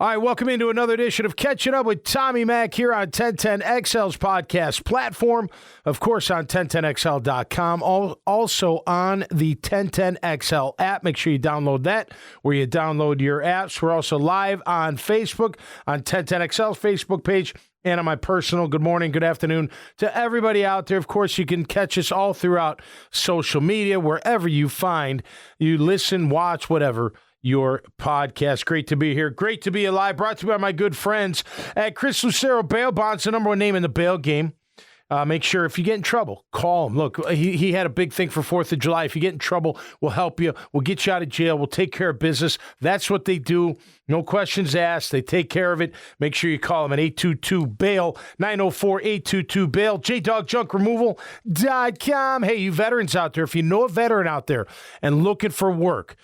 All right, welcome into another edition of Catching Up with Tommy Mac here on 1010XL's podcast platform. Of course, on 1010XL.com. Also on the 1010XL app. Make sure you download that where you download your apps. We're also live on Facebook, on 1010XL's Facebook page, and on my personal good morning, good afternoon to everybody out there. Of course, you can catch us all throughout social media, wherever you find, you listen, watch, whatever your podcast. Great to be here. Great to be alive. Brought to you by my good friends at Chris Lucero Bail Bonds, the number one name in the bail game. Make sure if you get in trouble, call him. Look, he had a big thing for 4th of July. If you get in trouble, we'll help you. We'll get you out of jail. We'll take care of business. That's what they do. No questions asked. They take care of it. Make sure you call them at 822-BAIL, 904-822-BAIL, JDogJunkRemoval.com. Hey, you veterans out there, if you know a veteran out there and looking for work,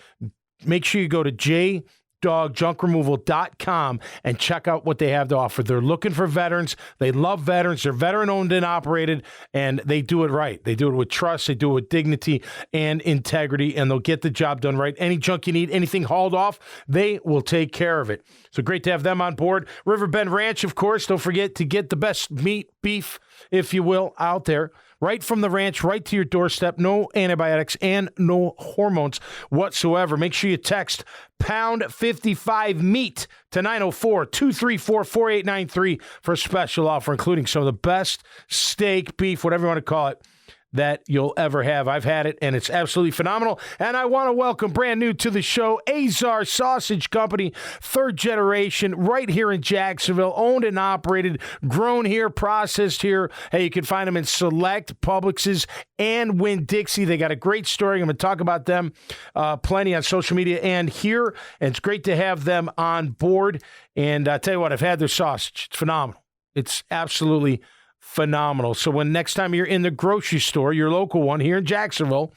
make sure you go to JDogJunkRemoval.com and check out what they have to offer. They're looking for veterans. They love veterans. They're veteran-owned and operated, and they do it right. They do it with trust. They do it with dignity and integrity, and they'll get the job done right. Any junk you need, anything hauled off, they will take care of it. So great to have them on board. Riverbend Ranch, of course. Don't forget to get the best meat, beef, if you will, out there. Right from the ranch, right to your doorstep. No antibiotics and no hormones whatsoever. Make sure you text pound 55 meat to 904-234-4893 for a special offer, including some of the best steak, beef, whatever you want to call it, that you'll ever have. I've had it, and it's absolutely phenomenal. And I want to welcome brand new to the show, Azar Sausage Company, 3rd generation, right here in Jacksonville, owned and operated, grown here, processed here. Hey, you can find them in select Publixes and Winn-Dixie. They got a great story. I'm going to talk about them plenty on social media and here, and it's great to have them on board. And I tell you what, I've had their sausage. It's phenomenal. It's absolutely phenomenal. So when next time you're in the grocery store, your local one here in Jacksonville,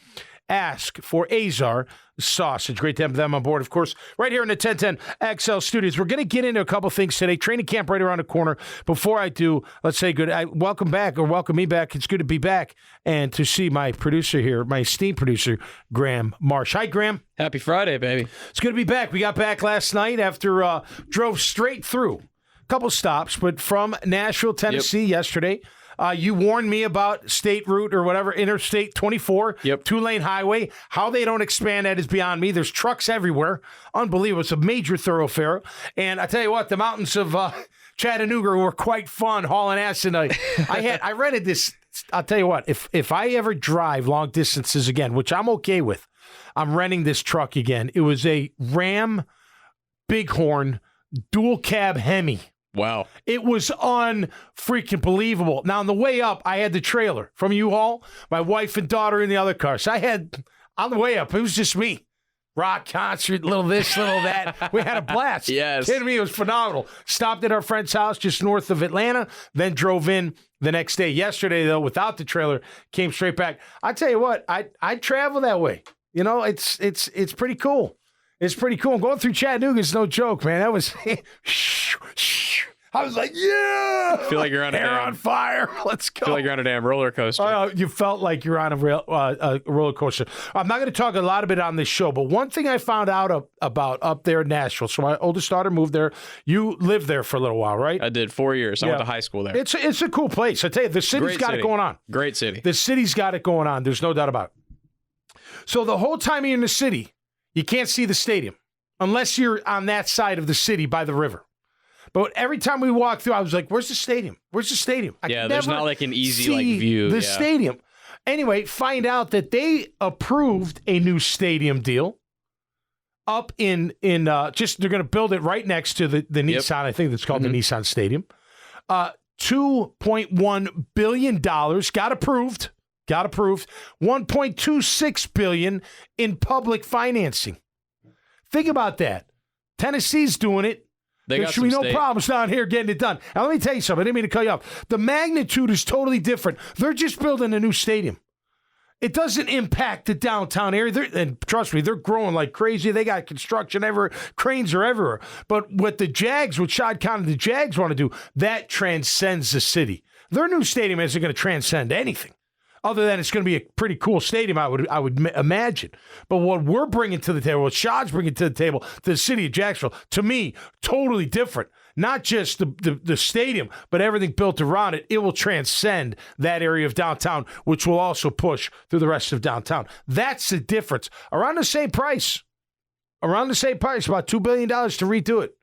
ask for Azar Sausage. Great to have them on board, of course, right here in the 1010 XL studios. We're going to get into a couple things today. Training camp right around the corner. Before I do, let's say welcome me back. It's good to be back and to see my producer here, my esteemed producer, Graham Marsh. Hi, Graham. Happy Friday, baby. It's good to be back. We got back last night after drove straight through. Couple stops, but from Nashville, Tennessee yesterday. You warned me about State Route or whatever, Interstate 24, two-lane highway. How they don't expand that is beyond me. There's trucks everywhere. Unbelievable. It's a major thoroughfare. And I tell you what, the mountains of Chattanooga were quite fun hauling ass tonight. I rented this. I'll tell you what, if I ever drive long distances again, which I'm okay with, I'm renting this truck again. It was a Ram Bighorn dual cab Hemi. Wow. It was unfreaking believable. Now, on the way up, I had the trailer from U-Haul, my wife and daughter in the other car. So I had, on the way up, it was just me. Rock concert, little this, little that. We had a blast. Yes. Kidding me? It was phenomenal. Stopped at our friend's house just north of Atlanta, then drove in the next day. Yesterday, though, without the trailer, came straight back. I tell you what, I travel that way. You know, it's pretty cool. It's pretty cool. Going through Chattanooga is no joke, man. That was, I was like, yeah. I feel like you're on hair on fire. Let's go. I feel like you're on a damn roller coaster. You felt like you're on a roller coaster. I'm not going to talk a lot of it on this show, but one thing I found out about up there in Nashville. So my oldest daughter moved there. You lived there for a little while, right? I did 4 years. I went to high school there. It's a cool place. I tell you, the city's got it going on. Great city. The city's got it going on. There's no doubt about it. So the whole time you're in the city, you can't see the stadium unless you're on that side of the city by the river. But every time we walk through, I was like, where's the stadium? Where's the stadium? There's not like an easy view. The stadium. Anyway, find out that they approved a new stadium deal up in just they're going to build it right next to the Nissan. I think it's called the Nissan Stadium. $2.1 billion got approved. $1.26 billion in public financing. Think about that. Tennessee's doing it. There should be no problems down here getting it done. Now, let me tell you something. I didn't mean to cut you off. The magnitude is totally different. They're just building a new stadium. It doesn't impact the downtown area. And trust me, they're growing like crazy. They got construction everywhere. Cranes are everywhere. But what Shad Khan and the Jags want to do, that transcends the city. Their new stadium isn't going to transcend anything. Other than it's going to be a pretty cool stadium, I would imagine. But what we're bringing to the table, what Shad's bringing to the table, to the city of Jacksonville, to me, totally different. Not just the stadium, but everything built around it. It will transcend that area of downtown, which will also push through the rest of downtown. That's the difference. Around the same price, about $2 billion to redo it.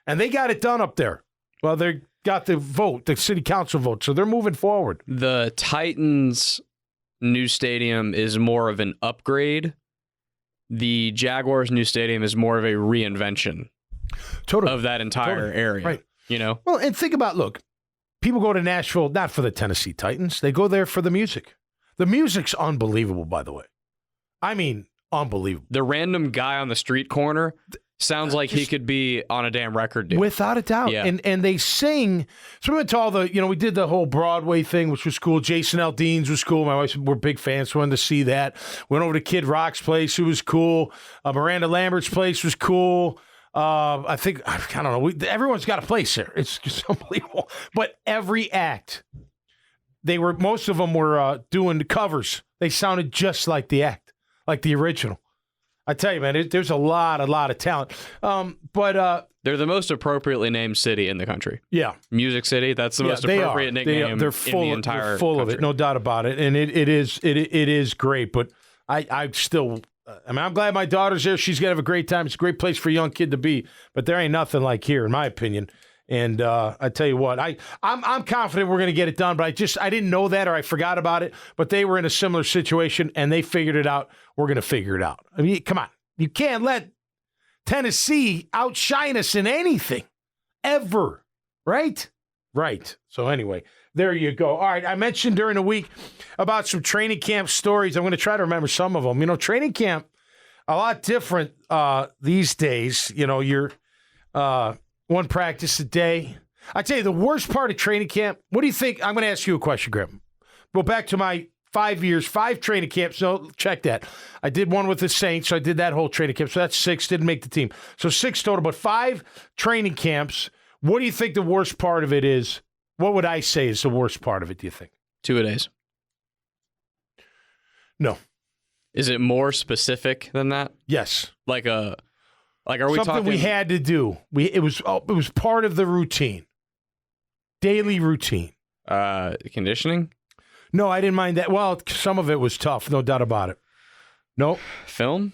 And they got it done up there. Well, they got the vote, the city council vote, so they're moving forward. The Titans' new stadium is more of an upgrade. The Jaguars' new stadium is more of a reinvention of that entire area. Right. You know? Well, and think about, look, people go to Nashville not for the Tennessee Titans. They go there for the music. The music's unbelievable, by the way. I mean, unbelievable. The random guy on the street corner sounds like he could be on a damn record deal. Without a doubt. Yeah. And they sing. So we went to all the, we did the whole Broadway thing, which was cool. Jason Aldean's was cool. My wife, we're big fans. We wanted to see that. Went over to Kid Rock's place. It was cool. Miranda Lambert's place was cool. I don't know. Everyone's got a place there. It's just unbelievable. But every act, most of them were doing the covers. They sounded just like the act, like the original. I tell you, man, there's a lot of talent. But they're the most appropriately named city in the country. Yeah. Music City, that's the most appropriate nickname they're in the entire They're full country. of it, no doubt about it. And it is great. But I still, I'm glad my daughter's there. She's going to have a great time. It's a great place for a young kid to be. But there ain't nothing like here, in my opinion. And I tell you what, I'm confident we're going to get it done, but I didn't know that, or I forgot about it. But they were in a similar situation, and they figured it out. We're going to figure it out. I mean, come on. You can't let Tennessee outshine us in anything, ever, right? Right. So anyway, there you go. All right, I mentioned during the week about some training camp stories. I'm going to try to remember some of them. Training camp, a lot different these days. You're one practice a day. I tell you, the worst part of training camp, what do you think? I'm going to ask you a question, Grim. Go back to my 5 years, 5 training camps. No, check that. I did one with the Saints, so I did that whole training camp. So that's 6, didn't make the team. So 6 total, but 5 training camps. What do you think the worst part of it is? What would I say is the worst part of it, do you think? 2-a-days. No. Is it more specific than that? Yes. Are we something talking? We had to do? It was part of the routine, daily routine. Conditioning? No, I didn't mind that. Well, some of it was tough, no doubt about it. No. Film?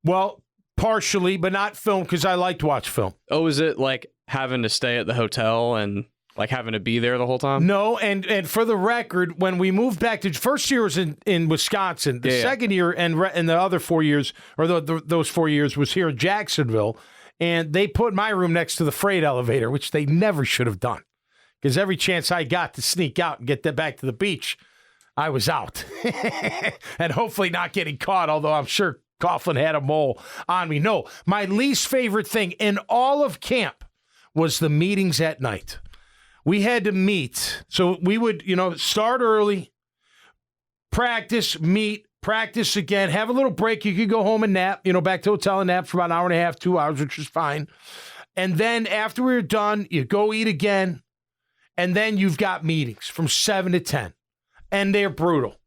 Well, partially, but not film because I like to watch film. Oh, is it like having to stay at the hotel and like having to be there the whole time? No, and for the record, when we moved back to first year was in Wisconsin. The second year and the other 4 years, or those 4 years, was here in Jacksonville, and they put my room next to the freight elevator, which they never should have done, because every chance I got to sneak out and get back to the beach, I was out, and hopefully not getting caught. Although I'm sure Coughlin had a mole on me. No, my least favorite thing in all of camp was the meetings at night. We had to meet. So we would, start early, practice, meet, practice again, have a little break. You could go home and nap, back to the hotel and nap for about an hour and a half, 2 hours, which was fine. And then after we were done, you go eat again. And then you've got meetings from 7 to 10. And they're brutal.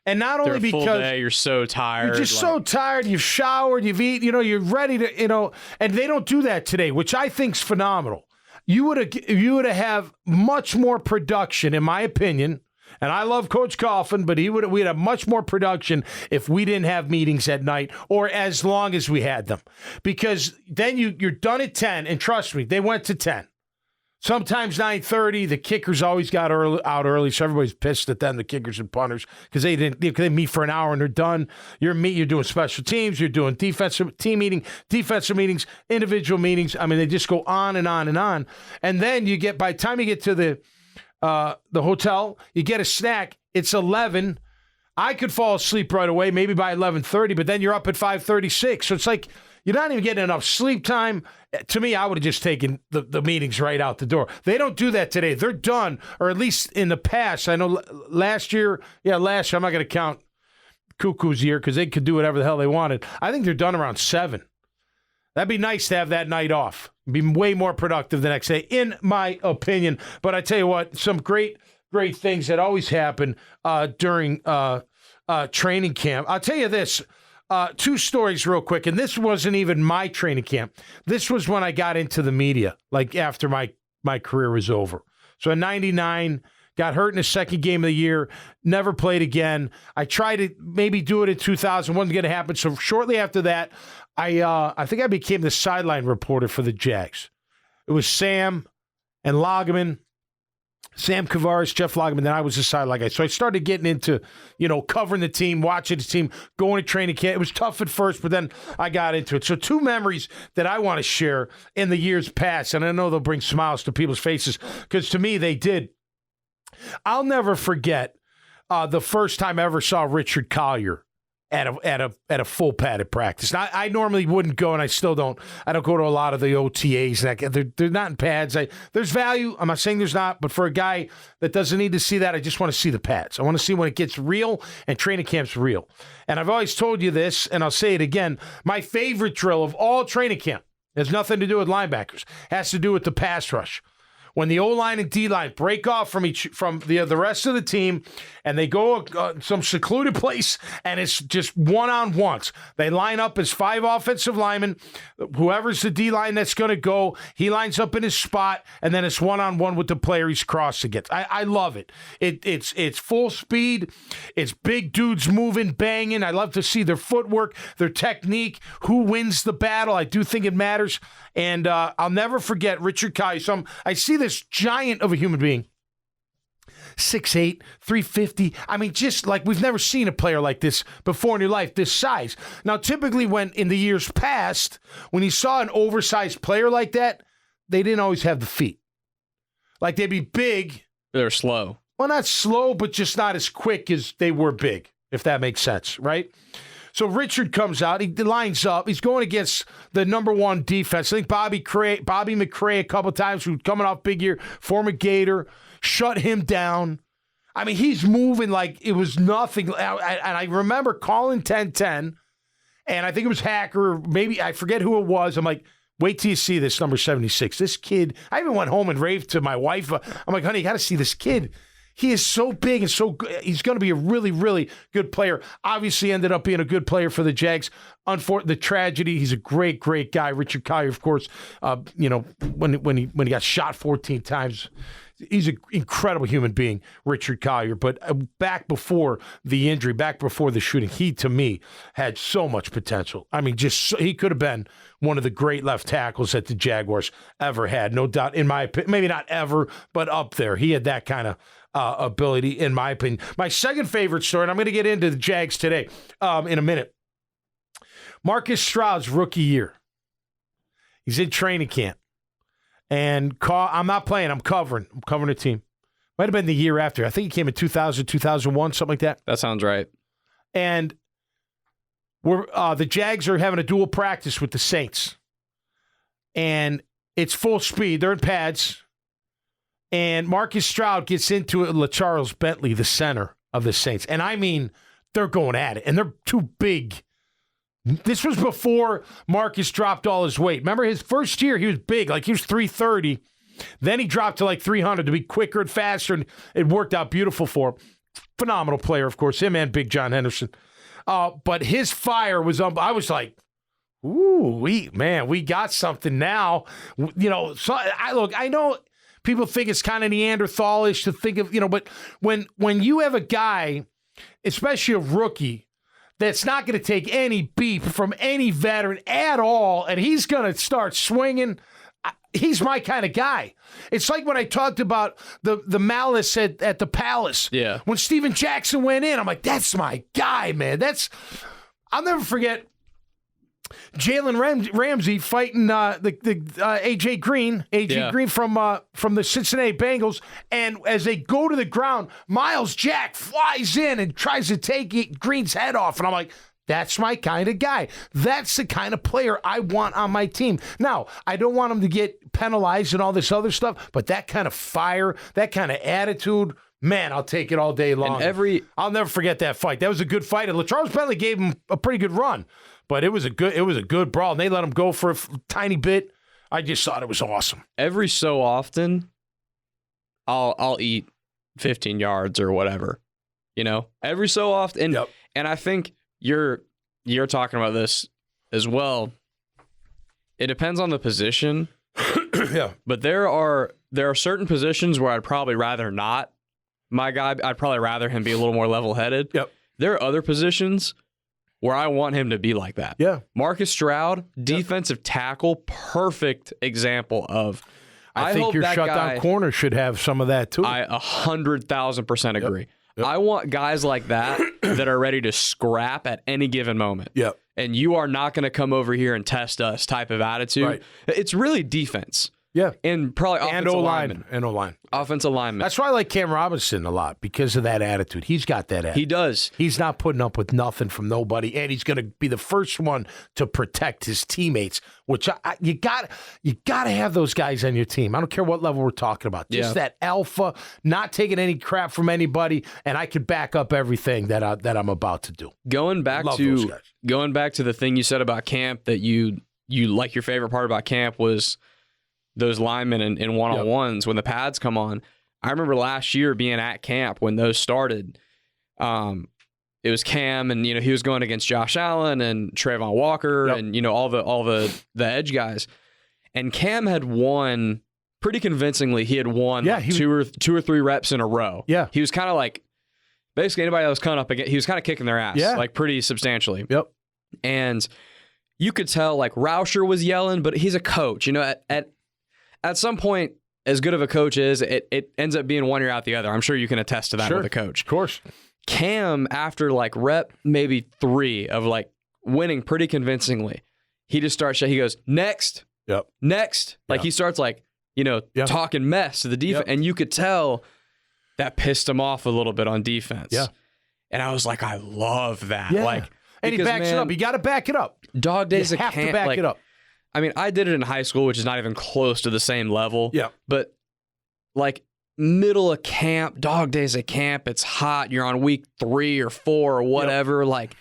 And not only because because day, you're so tired. You're just so tired. You've showered, you've eaten, you're ready to, and they don't do that today, which I think's phenomenal. You would have much more production, in my opinion. And I love Coach Coughlin, but we'd have much more production if we didn't have meetings at night, or as long as we had them. Because then you're done at 10, and trust me, they went to 10. Sometimes 9:30. The kickers always got out early, so everybody's pissed at them, the kickers and punters, because they meet for an hour and they're done. You're doing special teams, you're doing defensive meetings, individual meetings. I mean, they just go on and on and on. And then by the time you get to the hotel, you get a snack. It's 11. I could fall asleep right away, maybe by 11:30, but then you're up at 5:36. So it's like you're not even getting enough sleep time. To me, I would have just taken the meetings right out the door. They don't do that today. They're done, or at least in the past. I know last year, I'm not going to count Cuckoo's year because they could do whatever the hell they wanted. I think they're done around 7. That'd be nice to have that night off. Be way more productive the next day, in my opinion. But I tell you what, some great great things that always happen during training camp. I'll tell you this. 2 stories real quick, and this wasn't even my training camp. This was when I got into the media, like after my career was over. So in 99, got hurt in the second game of the year, never played again. I tried to maybe do it in 2000, wasn't going to happen. So shortly after that, I think I became the sideline reporter for the Jags. It was Sam and Lageman, Sam Kavaris, Jeff Lageman, then I was the sideline guy. So I started getting into, covering the team, watching the team, going to training camp. It was tough at first, but then I got into it. So 2 memories that I want to share in the years past, and I know they'll bring smiles to people's faces, because to me they did. I'll never forget the first time I ever saw Richard Collier at a full padded practice. Now, I normally wouldn't go, and I still don't. I don't go to a lot of the OTAs. They're not in pads. There's value. I'm not saying there's not, but for a guy that doesn't need to see that, I just want to see the pads. I want to see when it gets real, and training camp's real. And I've always told you this, and I'll say it again. My favorite drill of all training camp has nothing to do with linebackers. Has to do with the pass rush. When the O-line and D-line break off from the rest of the team, and they go some secluded place, and it's just one-on-ones. They line up as 5 offensive linemen. Whoever's the D-line that's going to go, he lines up in his spot, and then it's one-on-one with the player he's crossed against. I love it. It's full speed. It's big dudes moving, banging. I love to see their footwork, their technique, who wins the battle. I do think it matters. And I'll never forget Richard Collier. So I see this giant of a human being, 6'8", 350. I mean, just like we've never seen a player like this before in your life, this size. Now, typically when in the years past, when you saw an oversized player like that, they didn't always have the feet. Like they'd be big. They're slow. Well, not slow, but just not as quick as they were big, if that makes sense, right? So Richard comes out. He lines up. He's going against the number 1 defense. I think Bobby McCray a couple of times, who's coming off big year, former Gator, shut him down. I mean, he's moving like it was nothing. And I remember calling 10-10, and I think it was Hacker. Maybe I forget who it was. I'm like, wait till you see this number 76. This kid, I even went home and raved to my wife. I'm like, honey, you got to see this kid. He is so big and so good. He's going to be a really, really good player. Obviously ended up being a good player for the Jags. The tragedy, he's a great, great guy. Richard Collier, of course, when he got shot 14 times, he's an incredible human being, Richard Collier. But back before the injury, back before the shooting, he, to me, had so much potential. I mean, he could have been one of the great left tackles that the Jaguars ever had. No doubt, in my opinion, maybe not ever, but up there. He had that kind of ability, in my opinion. My second favorite story, and I'm going to get into the Jags today in a minute. Marcus Stroud's rookie year. He's in training camp. And I'm not playing. I'm covering the team. Might have been the year after. I think he came in 2000, 2001, something like that. That sounds right. And the Jags are having a dual practice with the Saints. And it's full speed. They're in pads. And Marcus Stroud gets into it with LaCharles Bentley, the center of the Saints. And I mean, they're going at it. And they're too big. This was before Marcus dropped all his weight. Remember, his first year, he was big. Like, he was 330. Then he dropped to like 300 to be quicker and faster. And it worked out beautiful for him. Phenomenal player, of course. Him and Big John Henderson. But his fire was I was like, ooh, we got something now. So I know people think it's kind of Neanderthalish to think of, but when you have a guy, especially a rookie, that's not going to take any beef from any veteran at all, and he's going to start swinging, he's my kind of guy. It's like when I talked about the malice at the Palace. Yeah. When Steven Jackson went in, I'm like, that's my guy, man. I'll never forget Jalen Ramsey fighting AJ Green Green from the Cincinnati Bengals, and as they go to the ground, Miles Jack flies in and tries to take Green's head off, and I'm like, that's my kind of guy. That's the kind of player I want on my team. Now, I don't want him to get penalized and all this other stuff, but that kind of fire, that kind of attitude, man, I'll take it all day long. I'll never forget that fight. That was a good fight, and LaCharles Bentley gave him a pretty good run. But it was a good brawl, and they let him go for a tiny bit. I just thought it was awesome. Every so often, I'll eat 15 yards or whatever, every so often. And I think you're talking about this as well. It depends on the position. Yeah. But there are certain positions where I'd probably rather not my guy. I'd probably rather him be a little more level-headed. Yep. There are other positions where I want him to be like that. Yeah. Marcus Stroud, defensive tackle, perfect example of. I think your shutdown corner should have some of that too. I 100,000% agree. Yep. I want guys like that that are ready to scrap at any given moment. Yep. And you are not going to come over here and test us type of attitude. Right. It's really defense. Yeah. And probably offensive lineman. And O-line. Offensive lineman. That's why I like Cam Robinson a lot, because of that attitude. He's got that attitude. He does. He's not putting up with nothing from nobody, and he's going to be the first one to protect his teammates, which you got to have those guys on your team. I don't care what level we're talking about. Just that alpha, not taking any crap from anybody, and I could back up everything that I'm about to do. Going back to the thing you said about camp, that you like, your favorite part about camp was those linemen in one-on-ones when the pads come on. I remember last year being at camp when those started. It was Cam, and he was going against Josh Allen and Trayvon Walker and all the edge guys. And Cam had won pretty convincingly. He had won two or three reps in a row. Yeah, he was kind of like, basically anybody that was coming up against, he was kind of kicking their ass, like pretty substantially. Yep. And you could tell, like, Rauscher was yelling, but he's a coach. At some point, as good of a coach is, it ends up being one ear out the other. I'm sure you can attest to that with a coach. Of course. Cam, after like rep maybe 3 of like winning pretty convincingly, he just starts, he goes, next. Yep. Next. Like he starts like, talking mess to the defense. And you could tell that pissed him off a little bit on defense. Yeah. And I was like, I love that. Yeah. Like, and he backs it up. You got to back it up. Dog days you have to back it up. I mean, I did it in high school, which is not even close to the same level. Yeah. But like middle of camp, dog days at camp, it's hot. You're on week 3 or 4 or whatever. Yep. Like,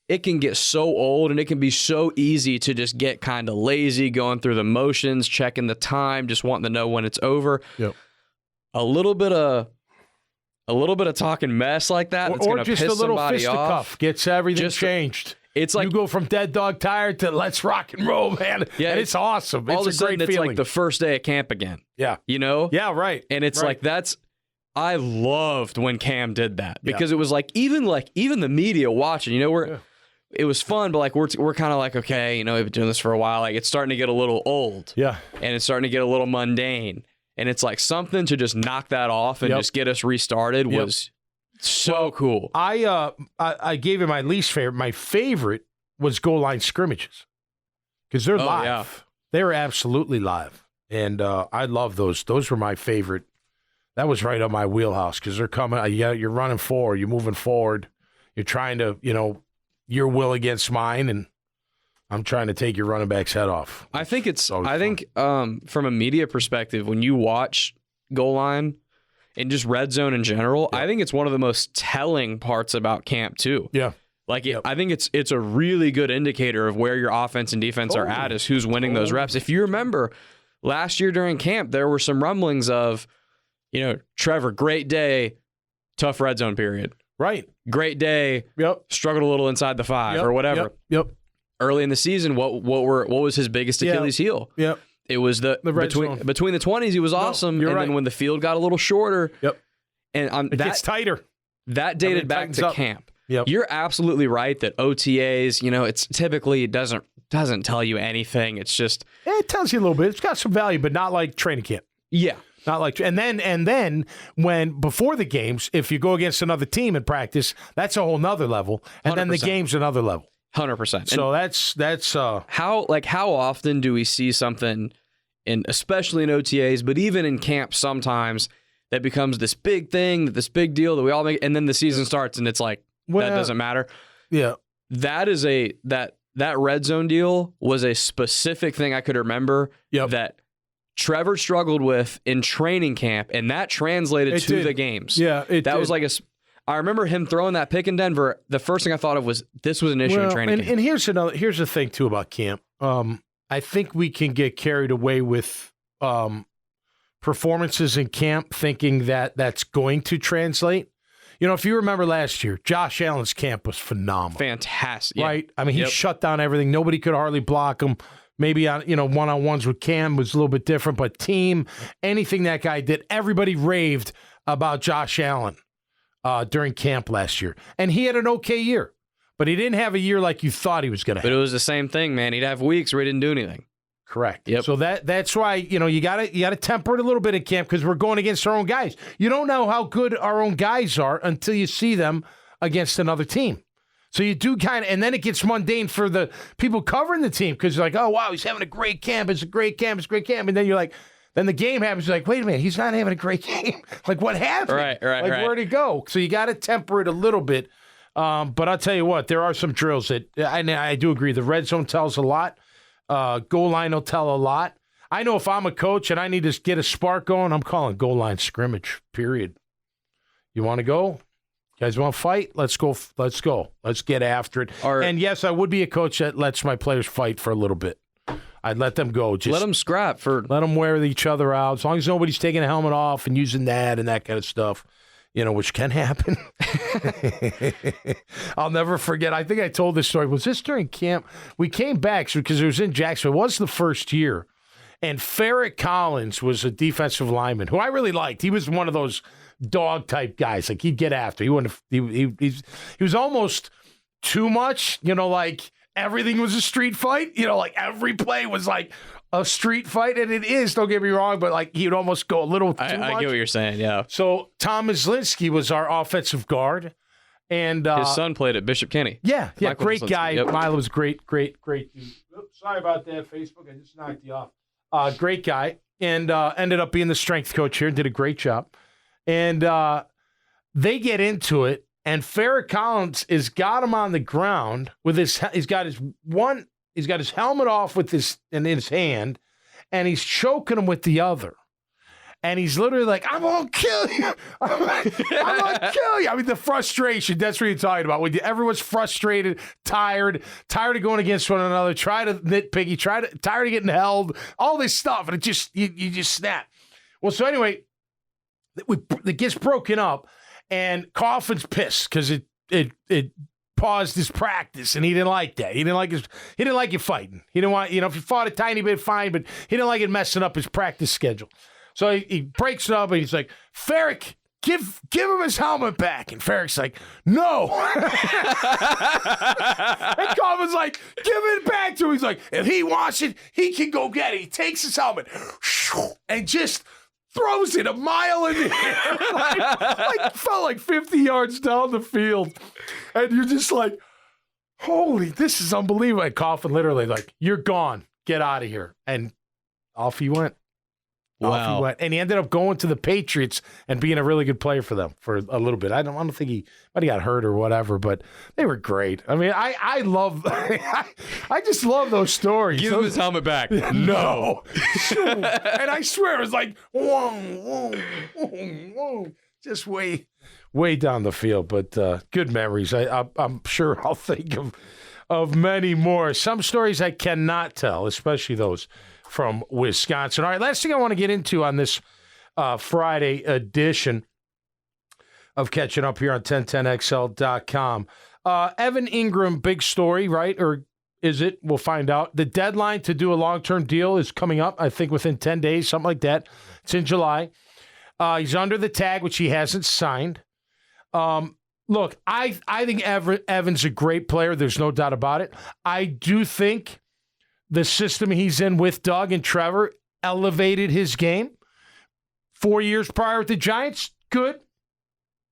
it can get so old, and it can be so easy to just get kind of lazy, going through the motions, checking the time, just wanting to know when it's over. Yep. A little bit of talking mess like that, that's going to piss somebody off. Gets everything changed. It's like you go from dead dog tired to let's rock and roll, man. Yeah, and it's awesome. All it's of a great sudden, feeling. it's like the first day of camp again. Yeah. Yeah, right. And it's like I loved when Cam did that, because it was like even the media watching, it was fun, but like we're kind of like, okay, we've been doing this for a while. Like, it's starting to get a little old. Yeah. And it's starting to get a little mundane. And it's like something to just knock that off and just get us restarted was so cool. I gave it my least favorite. My favorite was goal line scrimmages, because they're live. Yeah. They were absolutely live. And I love those. Those were my favorite. That was right on my wheelhouse, because they're coming. You're running forward. You're moving forward. You're trying to, your will against mine, and I'm trying to take your running back's head off. I think from a media perspective, when you watch goal line and just red zone in general, I think it's one of the most telling parts about camp too. Yeah. Like, I think it's a really good indicator of where your offense and defense are at, is who's winning those reps. If you remember, last year during camp, there were some rumblings of, Trevor, great day, tough red zone period. Right. Great day, struggled a little inside the 5 or whatever. Yep. Early in the season, what was his biggest Achilles heel? Yep. It was between the 20s, he was awesome. And then when the field got a little shorter, and it gets tighter. That dated back to camp. Yep. You're absolutely right that OTAs, it's typically doesn't tell you anything. It's just it tells you a little bit. It's got some value, but not like training camp. Yeah. Not like, and then when before the games, if you go against another team in practice, that's a whole nother level, and 100%. Then the game's another level. 100%. So that's how often do we see something especially in OTAs, but even in camp sometimes, that becomes this big thing, this big deal that we all make, and then the season starts and it's like, that doesn't matter. Yeah. That is that red zone deal was a specific thing I could remember that Trevor struggled with in training camp, and that translated to the games. Yeah. That was like I remember him throwing that pick in Denver. The first thing I thought of was this was an issue in training camp. And here's the thing too about camp. I think we can get carried away with performances in camp thinking that that's going to translate. You know, if you remember last year, Josh Allen's camp was phenomenal. Fantastic. Right? I mean, he shut down everything. Nobody could hardly block him. Maybe on, one-on-ones with Cam was a little bit different, but team, anything that guy did, everybody raved about Josh Allen during camp last year. And he had an okay year, but he didn't have a year like you thought he was going to have. But it was the same thing, man. He'd have weeks where he didn't do anything. Correct. Yep. So that's why, you gotta temper it a little bit in camp because we're going against our own guys. You don't know how good our own guys are until you see them against another team. So you do kind of, and then it gets mundane for the people covering the team because you're like, oh, wow, he's having a great camp. It's a great camp. It's a great camp. And then you're like, then the game happens. You're like, wait a minute, he's not having a great game. Like, what happened? Right. Where'd he go? So you got to temper it a little bit. But I'll tell you what, there are some drills that, I do agree, the red zone tells a lot. Goal line will tell a lot. I know if I'm a coach and I need to get a spark going, I'm calling goal line scrimmage, period. You want to go? You guys want to fight? Let's go. Let's go. Let's get after it. And yes, I would be a coach that lets my players fight for a little bit. I'd let them go. Just let them scrap. Let them wear each other out. As long as nobody's taking a helmet off and using that and that kind of stuff, which can happen. I'll never forget. I think I told this story. Was this during camp? We came back because it was in Jacksonville. It was the first year. And Ferret Collins was a defensive lineman who I really liked. He was one of those dog type guys. Like he'd get after. He wouldn't. He was almost too much. Like everything was a street fight. Like every play was like a street fight, and it is. Don't get me wrong, but like he'd almost go a little too much. I get what you're saying. Yeah. So Tom Mislinski was our offensive guard, and his son played at Bishop Kenny. Yeah, Michael great Mislinski. guy. Yep. Milo was great dude. Oops, sorry about that, Facebook. I just knocked you off. Great guy, and ended up being the strength coach here and did a great job. And they get into it, and Ferret Collins has got him on the ground with he's got his helmet off in his hand, and he's choking him with the other. And he's literally like, I'm going to kill you. I'm going to kill you. I mean, the frustration, that's what you're talking about. When everyone's frustrated, tired of going against one another, try to nitpicky, tired of getting held, all this stuff. And it just, you just snap. Well, so anyway, it gets broken up, and Coffin's pissed because it paused his practice, and he didn't like that. He didn't like you fighting. He didn't want, if you fought a tiny bit, fine, but he didn't like it messing up his practice schedule. So he breaks it up, and he's like, Ferrick, give him his helmet back. And Ferrick's like, no. And Coffin's like, give it back to him. He's like, if he wants it, he can go get it. He takes his helmet and just throws it a mile in the air. like felt like 50 yards down the field. And you're just like, holy, this is unbelievable. And Coffin literally like, you're gone. Get out of here. And off he went. Wow. Off he went. And he ended up going to the Patriots and being a really good player for them for a little bit. I don't think he got hurt or whatever, but they were great. I mean, I love I just love those stories. Give him his helmet back. No. And I swear it was like whoa, just way down the field. But good memories. I'm sure I'll think of many more. Some stories I cannot tell, especially those from Wisconsin. All right, last thing I want to get into on this Friday edition of Catching Up here on 1010XL.com. Evan Engram, big story, right? Or is it? We'll find out. The deadline to do a long-term deal is coming up, I think, within 10 days, something like that. It's in July. He's under the tag, which he hasn't signed. Look, I think Evan's a great player. There's no doubt about it. I do think the system he's in with Doug and Trevor elevated his game. 4 years prior with the Giants, good.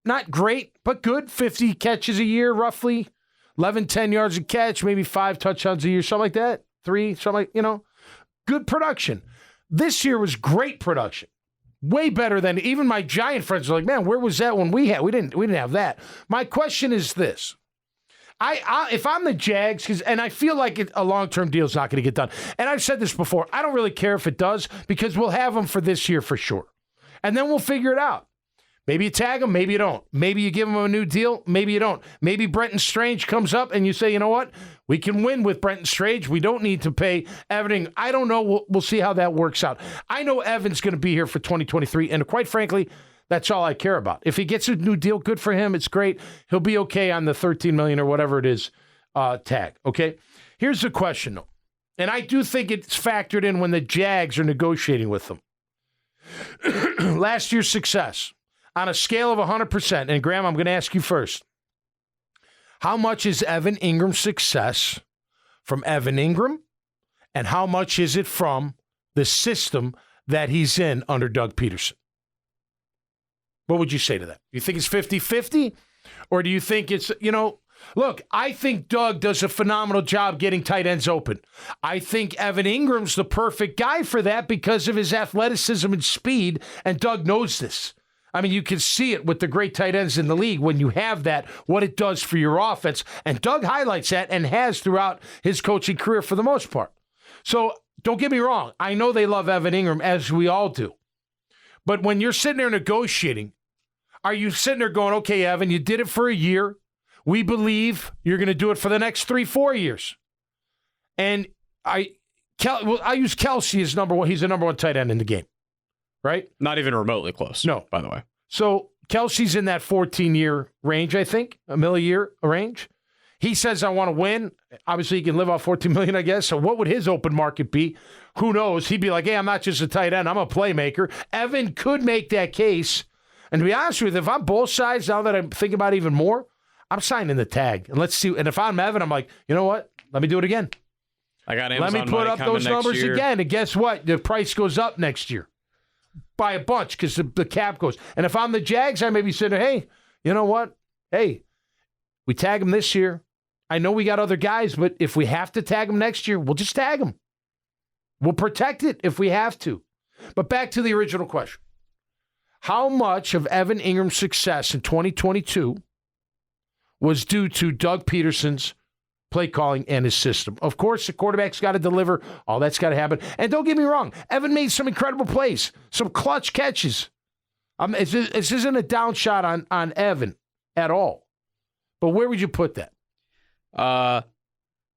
Not great, but good. 50 catches a year, roughly. 10 yards a catch, maybe 5 touchdowns a year, something like that. 3, something like, good production. This year was great production. Way better than even my Giant friends are like, man, where was that when we didn't have that. My question is this. If I'm the Jags, and I feel like a long-term deal is not going to get done, and I've said this before, I don't really care if it does because we'll have them for this year for sure. And then we'll figure it out. Maybe you tag him, maybe you don't. Maybe you give him a new deal, maybe you don't. Maybe Brenton Strange comes up and you say, you know what? We can win with Brenton Strange. We don't need to pay Evan Engram. I don't know. We'll see how that works out. I know Evan's going to be here for 2023, and quite frankly, that's all I care about. If he gets a new deal, good for him. It's great. He'll be okay on the $13 million or whatever it is tag, okay? Here's the question, though, and I do think it's factored in when the Jags are negotiating with them. Last year's success. On a scale of 100%, and Graham, I'm going to ask you first. How much is Evan Engram's success from Evan Engram, and how much is it from the system that he's in under Doug Peterson? What would you say to that? Do you think it's 50-50? Or do you think it's, look, I think Doug does a phenomenal job getting tight ends open. I think Evan Ingram's the perfect guy for that because of his athleticism and speed, and Doug knows this. I mean, you can see it with the great tight ends in the league when you have that, what it does for your offense. And Doug highlights that and has throughout his coaching career for the most part. So don't get me wrong. I know they love Evan Engram, as we all do. But when you're sitting there negotiating, are you sitting there going, okay, Evan, you did it for a year. We believe you're going to do it for the next 3-4 years. And I use Kelsey as number one. He's the number one tight end in the game. Right? Not even remotely close. No. By the way. So Kelsey's in that 14-year range, I think, $1 million a year range. He says, I want to win. Obviously, he can live off $14 million, I guess. So what would his open market be? Who knows? He'd be like, hey, I'm not just a tight end. I'm a playmaker. Evan could make that case. And to be honest with you, if I'm both sides, now that I'm thinking about it even more, I'm signing the tag. And let's see. And if I'm Evan, I'm like, you know what? Let me do it again. I got Amazon Let me put up those numbers year. again. And guess what? The price goes up next year by a bunch because the cap goes. And if I'm the Jags, I may be saying, hey, you know what? Hey, we tag him this year. I know we got other guys, but if we have to tag him next year, we'll just tag him. We'll protect it if we have to. But back to the original question. How much of Evan Engram's success in 2022 was due to Doug Peterson's play calling and his system? Of course, the quarterback's got to deliver. All that's got to happen. And don't get me wrong, Evan made some incredible plays, some clutch catches. This isn't a down shot on Evan at all. But where would you put that? I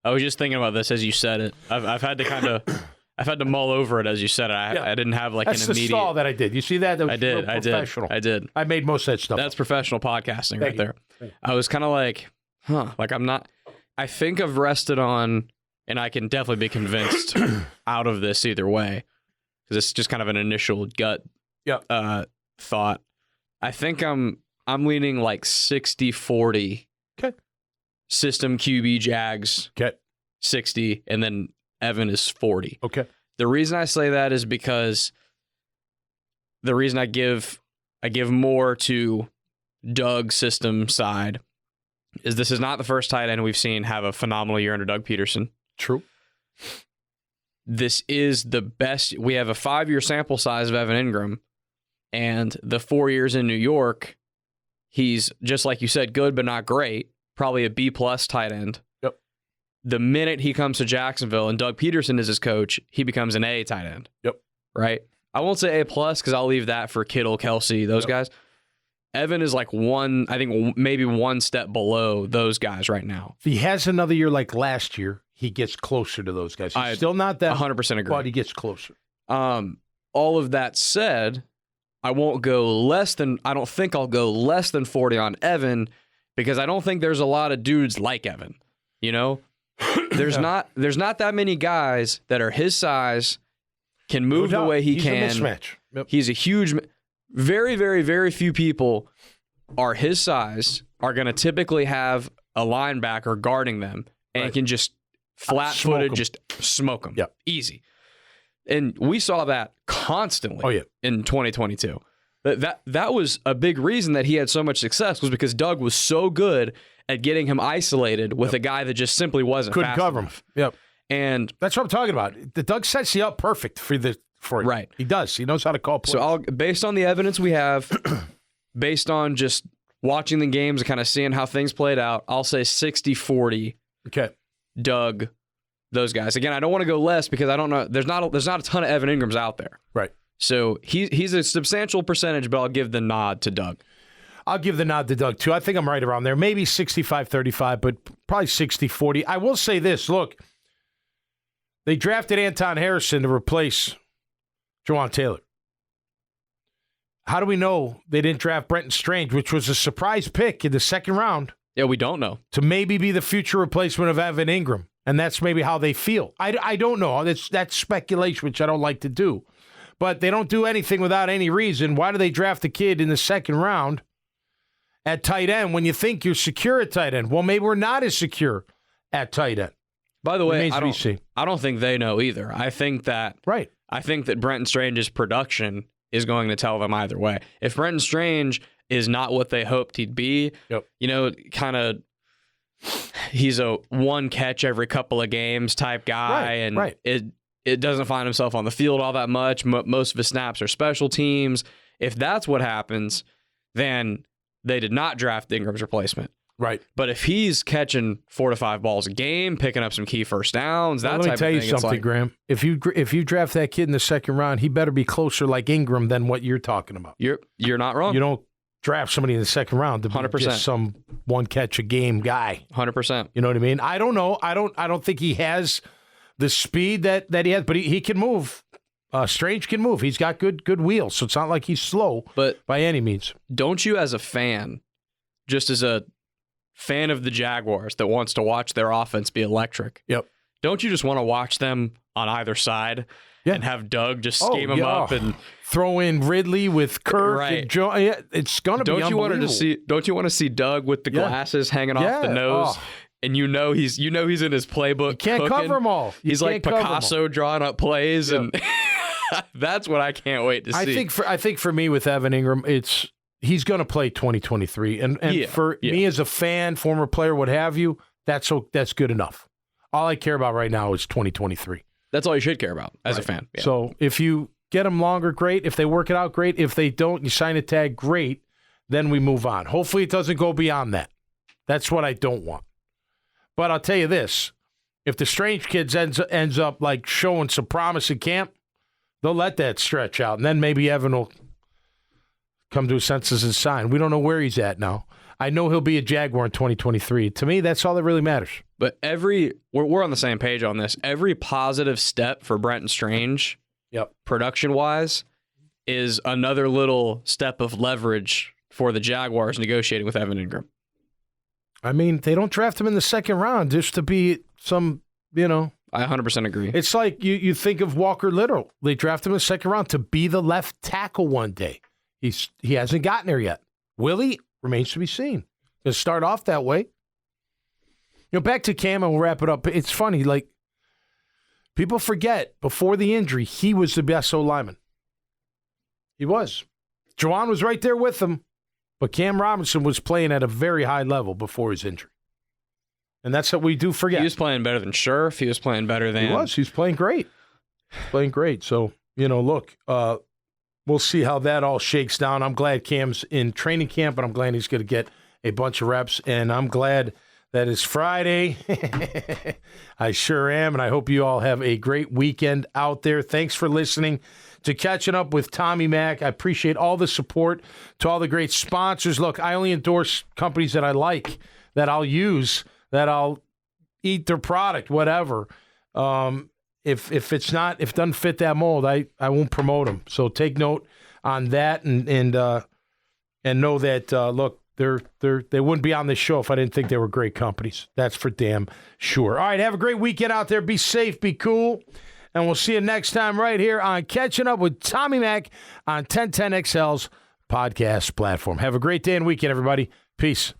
was just thinking about this as you said it. I've had to kind of I've had to mull over it as you said it. I didn't have like That's an immediate. That's the stall that I did. You see that? That was professional. I did. I made most of that stuff. That's professional podcasting right there. Thank you. I was kind of like, like I'm not. I think I've rested on, and I can definitely be convinced out of this either way, because it's just kind of an initial gut thought. I think I'm leaning like 60-40. Okay. System QB Jags. Okay. 60, and then Evan is 40. Okay. The reason I say that is because the reason I give more to Doug's system side is this is not the first tight end we've seen have a phenomenal year under Doug Peterson. True. This is the best. We have a 5-year sample size of Evan Engram, and the 4 years in New York, he's, just like you said, good but not great, probably a B+ tight end. Yep. The minute he comes to Jacksonville and Doug Peterson is his coach, he becomes an A tight end. Yep. Right? I won't say A+ because I'll leave that for Kittle, Kelsey, those guys. Evan is like maybe one step below those guys right now. If he has another year like last year, he gets closer to those guys. He's still not that 100% agree. But he gets closer. All of that said, I don't think I'll go less than 40 on Evan because I don't think there's a lot of dudes like Evan. You know? There's not that many guys that are his size, can move the way he can. He's a mismatch. Yep. He's a huge. Very, very, very few people are his size, are going to typically have a linebacker guarding them and can just flat-footed just smoke them. Yep. Easy. And we saw that constantly in 2022. That was a big reason that he had so much success was because Doug was so good at getting him isolated with a guy that just simply wasn't couldn't fast cover enough. him. Yep. And that's what I'm talking about. The Doug sets you up perfect for it. Right. He does. He knows how to call plays. So based on the evidence we have, based on just watching the games and kind of seeing how things played out, I'll say 60-40. Okay. Doug, those guys. Again, I don't want to go less because I don't know. There's not a ton of Evan Engrams out there. Right. So he's a substantial percentage, but I'll give the nod to Doug. I'll give the nod to Doug, too. I think I'm right around there. Maybe 65-35, but probably 60-40. I will say this. Look, they drafted Anton Harrison to replace Jawan Taylor. How do we know they didn't draft Brenton Strange, which was a surprise pick in the second round? Yeah, we don't know. To maybe be the future replacement of Evan Engram. And that's maybe how they feel. I don't know. That's speculation, which I don't like to do. But they don't do anything without any reason. Why do they draft a kid in the second round at tight end when you think you're secure at tight end? Well, maybe we're not as secure at tight end. By the way, I don't think they know either. I think that Brenton Strange's production is going to tell them either way. If Brenton Strange is not what they hoped he'd be, kind of he's a one catch every couple of games type guy, it doesn't find himself on the field all that much. Most of his snaps are special teams. If that's what happens, then they did not draft Ingram's replacement. Right. But if he's catching 4 to 5 balls a game, picking up some key first downs, that type of thing. Let me tell you something, Graham. If you draft that kid in the second round, he better be closer like Ingram than what you're talking about. You're not wrong. You don't draft somebody in the second round to be 100%. Just some one catch a game guy. 100%. You know what I mean? I don't know. I don't think he has the speed that he has, but he can move. Strange can move. He's got good wheels, so it's not like he's slow by any means. Don't you, as a fan, just as a fan of the Jaguars that wants to watch their offense be electric, don't you just want to watch them on either side and have Doug just scheme them up and throw in Ridley with Kirk and Joe? Yeah, it's gonna be unbelievable. Don't you want to see Doug with the glasses hanging off the nose? And you know he's in his playbook. You can't cooking. Cover them all. He's like Picasso drawing up plays, and that's what I can't wait to see. I think for me with Evan Engram, he's going to play 2023, and for me as a fan, former player, what have you, that's good enough. All I care about right now is 2023. That's all you should care about as a fan. Yeah. So if you get them longer, great. If they work it out, great. If they don't, you sign a tag, great. Then we move on. Hopefully it doesn't go beyond that. That's what I don't want. But I'll tell you this, if the Strange kids ends up like showing some promise in camp, they'll let that stretch out, and then maybe Evan will come to his senses and sign. We don't know where he's at now. I know he'll be a Jaguar in 2023. To me, that's all that really matters. But we're on the same page on this. Every positive step for Brenton Strange, production-wise, is another little step of leverage for the Jaguars negotiating with Evan Engram. I mean, they don't draft him in the second round just to be some, I 100% agree. It's like you think of Walker Little. They draft him in the second round to be the left tackle one day. He hasn't gotten there yet. Will he? Remains to be seen. He'll start off that way. Back to Cam, and we'll wrap it up. It's funny, like, people forget, before the injury, he was the best O-lineman. He was. Juwan was right there with him. But Cam Robinson was playing at a very high level before his injury. And that's what we do forget. He was playing better than Scherf. He was playing better than... He was playing great. So, look, we'll see how that all shakes down. I'm glad Cam's in training camp, and I'm glad he's going to get a bunch of reps. And I'm glad that it's Friday. I sure am. And I hope you all have a great weekend out there. Thanks for listening to Catching Up with Tommy Mac. I appreciate all the support, to all the great sponsors. Look, I only endorse companies that I like, that I'll use, that I'll eat their product, whatever. If it doesn't fit that mold, I won't promote them. So take note on that, and know that look, they wouldn't be on this show if I didn't think they were great companies. That's for damn sure. All right, have a great weekend out there. Be safe, be cool. And we'll see you next time right here on Catching Up with Tommy Mac on 1010XL's podcast platform. Have a great day and weekend, everybody. Peace.